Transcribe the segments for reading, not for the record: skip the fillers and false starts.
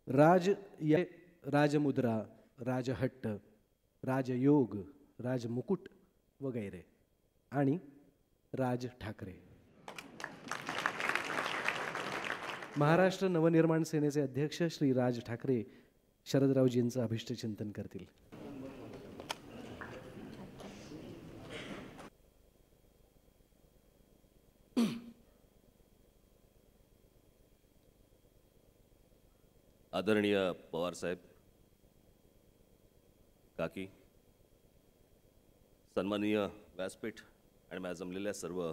राज या राजमुद्रा, राजहट्ट, राजयोग, राजमुकुट वगैरे आणि राज ठाकरे. महाराष्ट्र नवनिर्माण सेनेचे अध्यक्ष श्री राज ठाकरे शरदरावजींचं अभिष्टचिंतन करतील. आदरणीय पवार साहेब, काकी, सन्माननीय व्यासपीठ आणि माझ्या जमलेल्या सर्व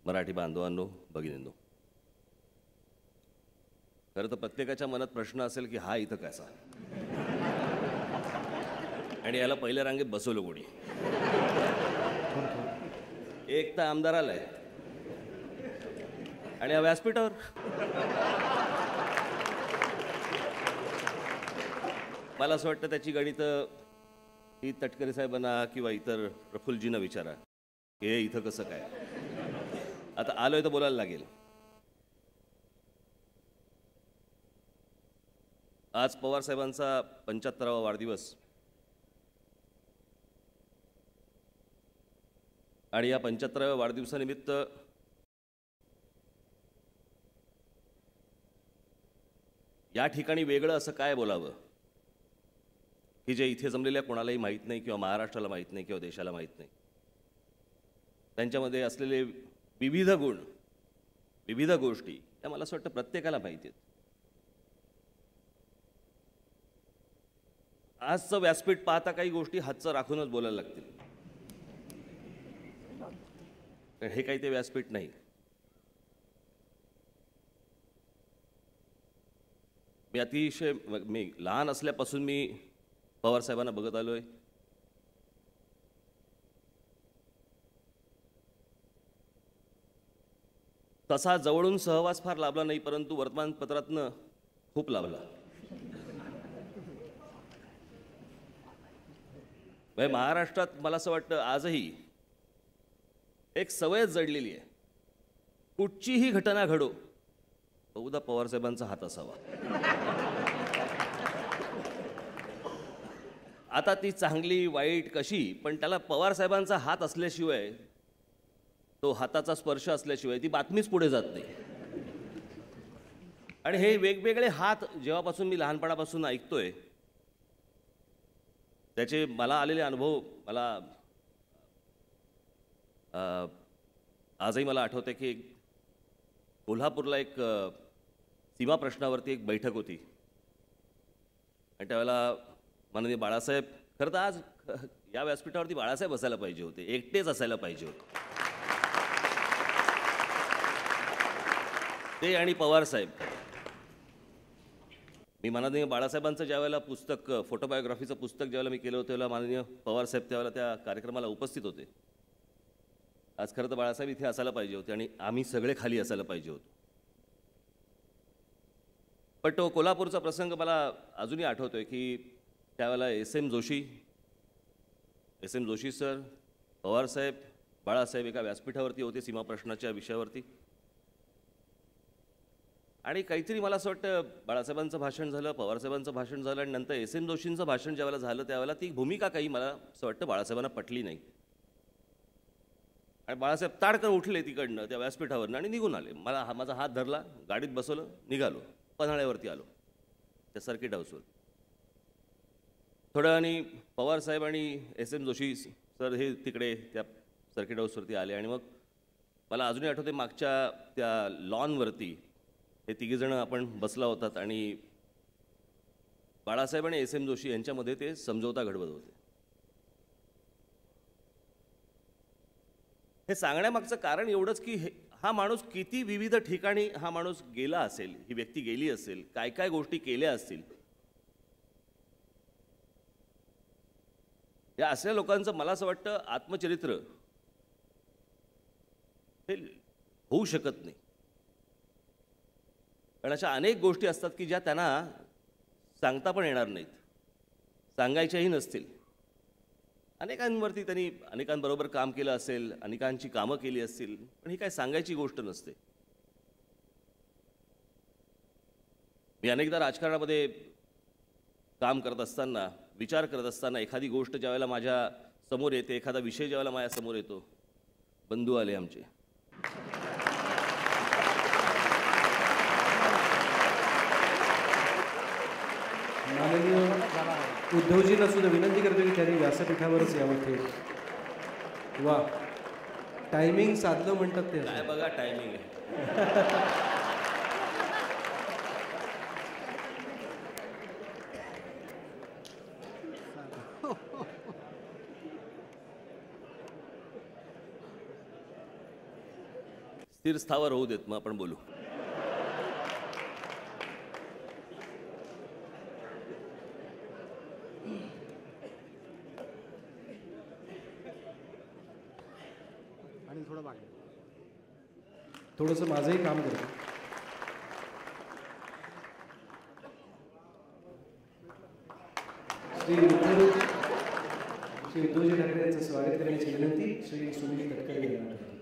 मराठी बांधवांनो, भगिनींनो, खरं तर प्रत्येकाच्या मनात प्रश्न असेल की हा इथं कसा आणि याला पहिल्या रांगेत बसवलं कोणी. एक तर आमदार आलाय आणि या व्यासपीठावर मला असं वाटतं त्याची गणितं ही तटकरे साहेबांना किंवा इतर प्रफुल्लजींना विचारा की हे इथं कसं काय. आता आलोय तर बोलायला लागेल. आज पवार साहेबांचा 75वा वाढदिवस आणि या 75व्या वाढदिवसानिमित्त या ठिकाणी वेगळं असं काय बोलावं की जे इथे जमलेल्या कोणालाही माहीत नाही किंवा महाराष्ट्राला माहीत नाही किंवा देशाला माहीत नाही. त्यांच्यामध्ये असलेले विविध गुण, विविध गोष्टी त्या मला असं वाटतं प्रत्येकाला माहिती आहेत. आजचं व्यासपीठ पाहता काही गोष्टी हातचं राखूनच बोलायला लागतील. हे काही ते व्यासपीठ नाही. मी लहान असल्यापासून मी पवार साहेबांना बघत आलोय. तसा जवळून सहवास फार लाभला नाही, परंतु वर्तमानपत्रातनं खूप लाभला. महाराष्ट्रात मला असं वाटतं आजही एक सवयच जडलेली आहे, कुठचीही घटना घडो बहुधा पवार साहेबांचा हात असावा. आता ती चांगली वाईट कशी, पण त्याला पवार साहेबांचा हात असल्याशिवाय, तो हाताचा स्पर्श असल्याशिवाय ती बातमीच पुढे जात नाही. आणि हे वेगवेगळे हात जेव्हापासून मी लहानपणापासून ऐकतोय त्याचे मला आलेले अनुभव मला आजही मला आठवते की कोल्हापूरला एक सीमा प्रश्नावरती एक बैठक होती आणि त्यावेळेला माननीय बाळासाहेब, खरं तर आज या व्यासपीठावरती बाळासाहेब असायला पाहिजे होते, एकटेच असायला पाहिजे होते, ते आणि पवार साहेब. मी माननीय बाळासाहेबांचं ज्यावेळेला पुस्तक, फोटोबायोग्राफीचं पुस्तक ज्यावेळेला मी केलं होतं त्यावेळेला माननीय पवार साहेब त्यावेळेला त्या कार्यक्रमाला उपस्थित होते. आज खरं तर बाळासाहेब इथे असायला पाहिजे होते आणि आम्ही सगळे खाली असायला पाहिजे होतो. पण तो कोल्हापूरचा प्रसंग मला अजूनही आठवतोय की त्यावेळेला एस एम जोशी सर, पवारसाहेब, बाळासाहेब एका व्यासपीठावरती होते सीमा प्रश्नाच्या विषयावरती. आणि काहीतरी मला असं वाटतं बाळासाहेबांचं भाषण झालं, पवारसाहेबांचं भाषण झालं आणि नंतर एस एम जोशींचं भाषण ज्यावेळेला झालं त्यावेळेला ती भूमिका काही मला असं वाटतं बाळासाहेबांना पटली नाही. आणि बाळासाहेब ताडकन उठले तिकडनं त्या व्यासपीठावरनं आणि निघून आले. माझा हात धरला, गाडीत बसवलं, निघालो, पन्हाळ्यावरती आलो त्या सर्किट हाऊसवर. थोड्या वेळाने पवारसाहेब आणि एस एम जोशी सर हे तिकडे त्या सर्किट हाऊसवरती आले आणि मग मला अजूनही आठवते मागच्या त्या लॉनवरती हे तिघीजणं आपण बसला होतात आणि बाळासाहेब आणि एस एम जोशी यांच्यामध्ये ते समझोता घडवत होते. हे सांगण्यामागचं कारण एवढंच की हा माणूस किती विविध ठिकाणी हा माणूस गेला असेल, ही व्यक्ती गेली असेल, काय काय गोष्टी केल्या असतील. या असल्या लोकांचं मला असं वाटतं आत्मचरित्र हे होऊ शकत नाही. कारण अशा अनेक गोष्टी असतात की ज्या त्यांना सांगता पण येणार नाहीत, सांगायच्याही नसतील. अनेकांवरती त्यांनी अनेकांबरोबर काम केलं असेल, अनेकांची कामं केली असतील, पण ही काय सांगायची गोष्ट नसते. मी अनेकदा राजकारणामध्ये काम करत असताना, विचार करत असताना एखादी गोष्ट ज्यावेळेला माझ्या समोर येते, एखादा विषय ज्यावेळेला माझ्या समोर येतो, बंधू आले आमचे. माननीय उद्धवजींना सुद्धा विनंती करतो की त्यांनी व्यासपीठावरच यावं थेट. वा, टायमिंग साधलं म्हणतात ते. काय बघा टायमिंग आहे. स्थिर स्थावर होऊ देत, मग आपण बोलू. थोडंसं माझंही काम करतो. श्री उद्धवजी ठाकरे यांचं स्वागत करण्याची विनंती श्री सुनील तटकरे यांना करतो.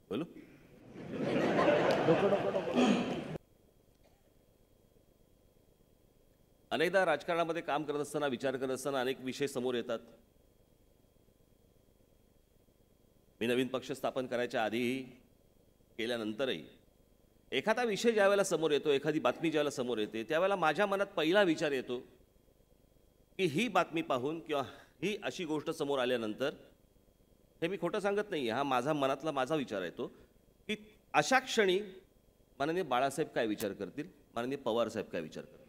बोलू. अनेकदा राजकारणामध्ये काम करत असताना, विचार करत असताना अनेक विषय समोर येतात. मी नवीन पक्ष स्थापन करायच्या आधीही, केल्यानंतरही एखादा विषय ज्यावेळेला समोर येतो, एखादी बातमी ज्यावेळेला समोर येते, त्यावेळेला माझ्या मनात पहिला विचार येतो की ही बातमी पाहून किंवा ही अशी गोष्ट समोर आल्यानंतर, हे मी खोटं सांगत नाही, हा माझा मनातला माझा विचार येतो की अशा क्षणी माननीय बाळासाहेब काय विचार करतील, माननीय पवारसाहेब काय विचार करतील,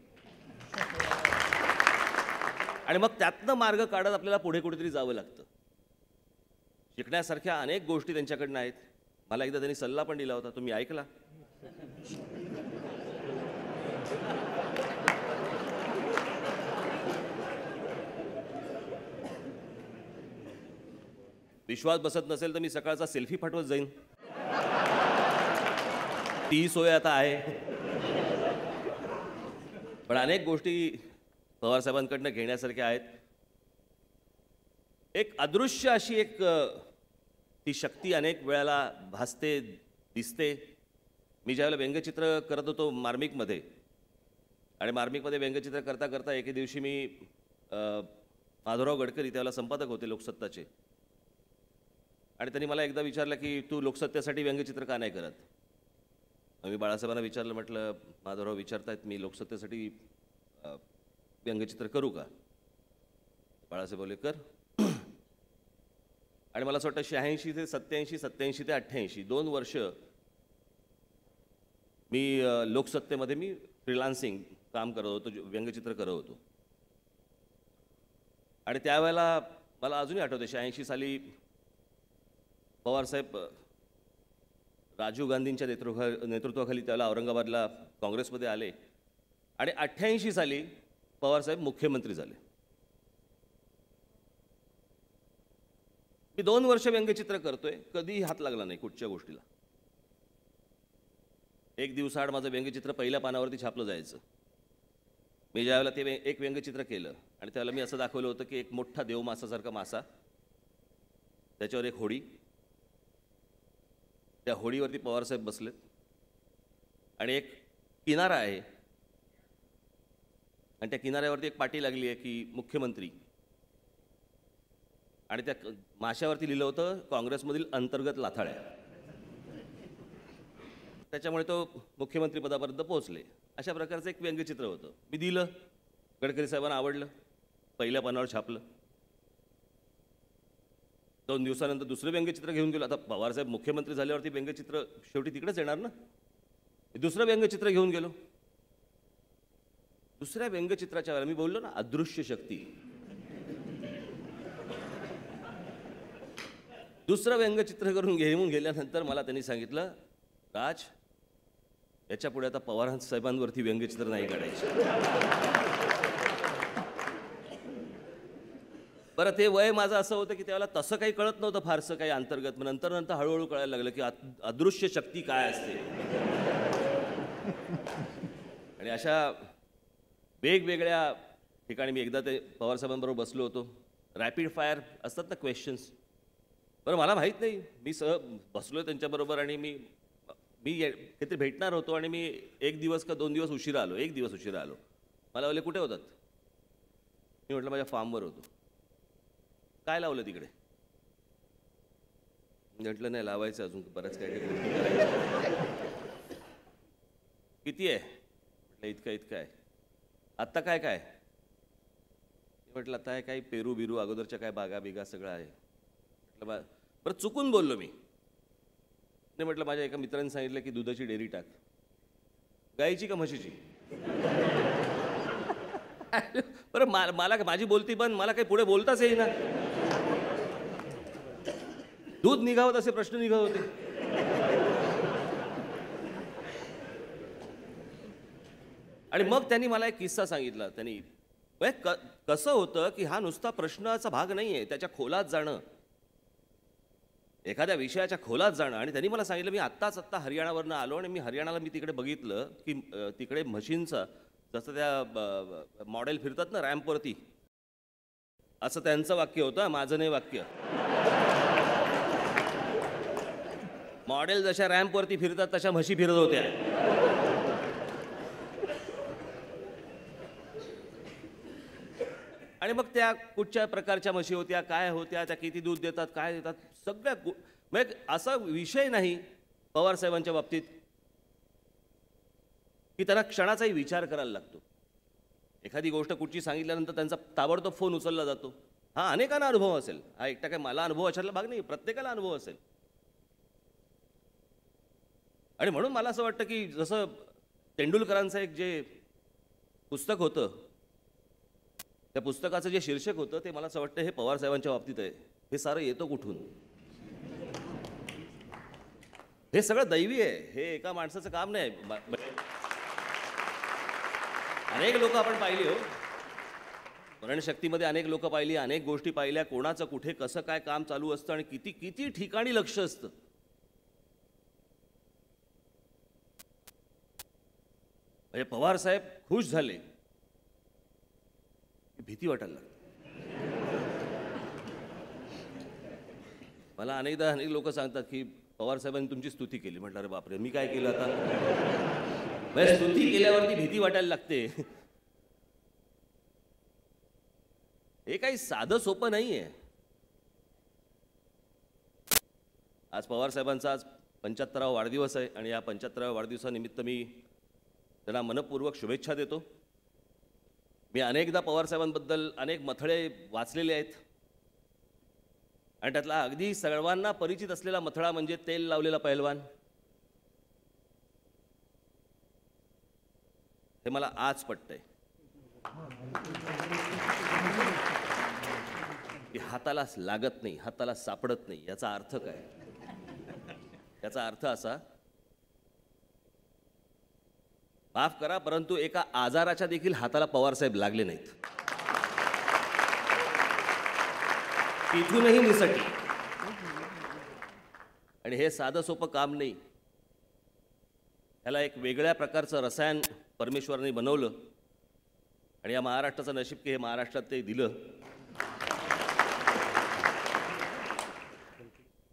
आणि मग त्यातनं मार्ग काढत आपल्याला पुढे कुठेतरी जावं लागतं. शिकण्यासारख्या अनेक गोष्टी त्यांच्याकडनं आहेत. मला एकदा त्यांनी सल्ला पण दिला होता, तुम्ही ऐकला. विश्वास बसत नसेल तर मी सकाळचा सेल्फी पाठवत जाईन, ती सोय आता आहे. पण अनेक गोष्टी पवारसाहेबांकडनं घेण्यासारख्या आहेत. एक अदृश्य अशी एक ती शक्ती अनेक वेळेला भासते, दिसते. मी ज्यावेळेला व्यंगचित्र करत होतो मार्मिकमध्ये, आणि मार्मिकमध्ये व्यंगचित्र करता करता एके दिवशी मी माधवराव गडकरी त्यावेळेला संपादक होते लोकसत्ताचे, आणि त्यांनी मला एकदा विचारलं की तू लोकसत्तेसाठी व्यंगचित्र का नाही करत. मी बाळासाहेबांना विचारलं, म्हटलं माधवराव विचारतायत, मी लोकसत्तेसाठी व्यंगचित्र करू का. बाळासाहेब बोलले कर. आणि मला असं वाटतं 86 ते 87, 87 ते 88 2 वर्ष मी लोकसत्तेमध्ये मी फ्रीलान्सिंग काम करत होतो, व्यंगचित्र करत होतो. आणि त्यावेळेला मला अजूनही आठवते, 86 साली पवारसाहेब राजीव गांधींच्या नेतृत्वाखाली त्याला औरंगाबादला काँग्रेसमध्ये आले, आणि 88 साली पवारसाहेब मुख्यमंत्री झाले. मी 2 वर्ष व्यंगचित्र करतोय, कधीही हात लागला नाही कुठच्या गोष्टीला. एक दिवसाआड माझं व्यंगचित्र पहिल्या पानावरती छापलं जायचं. मी ज्यावेळेला ते एक व्यंगचित्र केलं, आणि त्यावेळेला मी असं दाखवलं होतं की एक मोठा देवमासासारखा मासा, त्याच्यावर एक होडी, त्या होडीवरती पवारसाहेब बसलेत, आणि एक किनारा आहे, आणि त्या किनाऱ्यावरती एक पाटी लागली आहे की मुख्यमंत्री, आणि त्या माशावरती लिहिलं होतं काँग्रेसमधील अंतर्गत लाथाळ्या. त्याच्यामुळे तो मुख्यमंत्रीपदापर्यंत पोहोचले. अशा प्रकारचं एक व्यंगचित्र होतं. मी दिलं, गडकरी साहेबांना आवडलं, पहिल्या पानावर छापलं. 2 दिवसानंतर दुसरं व्यंगचित्र घेऊन गेलो. आता पवारसाहेब मुख्यमंत्री झाल्यावरती व्यंगचित्र शेवटी तिकडेच येणार ना. दुसरं व्यंगचित्र घेऊन गेलो. दुसऱ्या व्यंगचित्राच्या वेळेला मी बोललो ना, अदृश्य शक्ती. दुसरं व्यंगचित्र करून घेऊन गेल्यानंतर मला त्यांनी सांगितलं, राज, याच्या पुढे आता पवार साहेबांवरती व्यंगचित्र नाही काढायचे. बरं ते वय माझं असं होतं की त्यावेळेला तसं काही कळत नव्हतं फारसं काही अंतर्गत. मग नंतर नंतर हळूहळू कळायला लागलं की अदृश्य शक्ती काय असते. आणि अशा वेगवेगळ्या ठिकाणी मी एकदा ते पवारसाहेबांबरोबर बसलो होतो. रॅपिड फायर असतात ना क्वेश्चन्स. बरं मला माहीत नाही, मी बसलो त्यांच्याबरोबर आणि मी काहीतरी भेटणार होतो आणि मी 1 दिवस का 2 दिवस उशिरा आलो. 1 दिवस उशिरा आलो. मला बोलले कुठे होतात. मी म्हटलं माझ्या फार्मवर होतो. काय लावलं तिकडे. म्हटलं नाही लावायचं अजून बऱ्याच काय काय गोष्टी करायच्या. किती आहे म्हटलं इतकं इतकं आहे. आत्ता काय काय म्हटलं आता काय पेरू बिरू अगोदरच्या काय बागा बिगा सगळं आहे. म्हटलं बरं चुकून बोललो मी. नाही म्हटलं माझ्या एका मित्राने सांगितलं की दुधाची डेअरी टाक. गाईची का म्हशीची. बरं मला माझी बोलती बंद. मला काही पुढे बोलताच येईना. दूध निघावत असे प्रश्न निघत होते. आणि मग त्यांनी मला एक किस्सा सांगितला. त्यांनी कसं होतं की हा नुसता प्रश्नाचा भाग नाही आहे, त्याच्या खोलात जाणं, एखाद्या विषयाच्या खोलात जाणं. आणि त्यांनी मला सांगितलं मी आत्ता हरियाणावरनं आलो आणि मी हरियाणाला तिकडे बघितलं की तिकडे म्हशींचा जसं त्या मॉडेल फिरतात ना रॅम्पवरती, असं त्यांचं वाक्य होतं, माझं नाही वाक्य. मॉडेल जशा रॅम्पवरती फिरतात तशा म्हशी फिरत होत्या. आणि मग त्या कुठच्या प्रकारच्या म्हशी होत्या, काय होत्या, त्या किती दूध देतात, काय देतात, सगळ्या म्हणजे असा विषय नाही पवारसाहेबांच्या बाबतीत की त्यांना क्षणाचाही विचार करायला लागतो. एखादी गोष्ट कुठची सांगितल्यानंतर त्यांचा ताबडतोब फोन उचलला जातो. हा अनेकांना अनुभव असेल. हा एकटा काय मला अनुभव अशातला भाग नाही, प्रत्येकाला अनुभव असेल. आणि म्हणून मला असं वाटतं की जसं तेंडुलकरांचं एक जे पुस्तक होतं, त्या पुस्तकाचं जे शीर्षक होतं ते मला असं वाटतं हे पवारसाहेबांच्या बाबतीत आहे. हे सारं येतं कुठून. हे सगळं दैवी आहे. हे एका माणसाचं काम नाही. अनेक लोक आपण पाहिली हो, स्मरणशक्तीमध्ये अनेक लोक पाहिली, अनेक गोष्टी पाहिल्या, कोणाचं कुठे कसं काय काम चालू असतं आणि किती किती ठिकाणी लक्ष असतं. म्हणजे पवारसाहेब खुश झाले, भीती वाटायला लागली. मला अनेक लोक सांगतात की पवारसाहेबांनी तुमची स्तुती केली. म्हटलं अरे बापरे, मी काय केलं आता. म्हणजे स्तुती केल्यावरती भीती वाटायला लागते. हे काही साधं सोपं नाही आहे. आज पवारसाहेबांचा आज 75वा वाढदिवस आहे आणि या 75व्या वाढदिवसानिमित्त मी त्यांना मनपूर्वक शुभेच्छा देतो. मी अनेकदा पवारसाहेबांबद्दल अनेक मथळे वाचलेले आहेत आणि त्यातला अगदी सर्वांना परिचित असलेला मथळा म्हणजे तेल लावलेला पहिलवान. हे मला आज पटतंय की हाताला लागत नाही, हाताला सापडत नाही. याचा अर्थ काय. याचा अर्थ असा, माफ करा परंतु एका आजाराच्या देखील हाताला पवारसाहेब लागले नाहीत. तिथूनही निसटले. आणि हे साधं सोपं काम नाही. ह्याला एक वेगळ्या प्रकारचं रसायन परमेश्वराने बनवलं आणि या महाराष्ट्राचं नशीब की हे महाराष्ट्रात ते दिलं.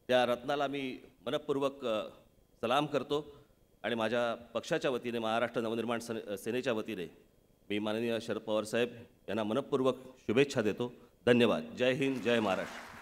त्या रत्नाला मी मनपूर्वक सलाम करतो आणि माझ्या पक्षाच्या वतीने, महाराष्ट्र नवनिर्माण सेनेच्या वतीने मी माननीय शरद पवार साहेब यांना मनपूर्वक शुभेच्छा देतो. धन्यवाद. जय हिंद, जय महाराष्ट्र.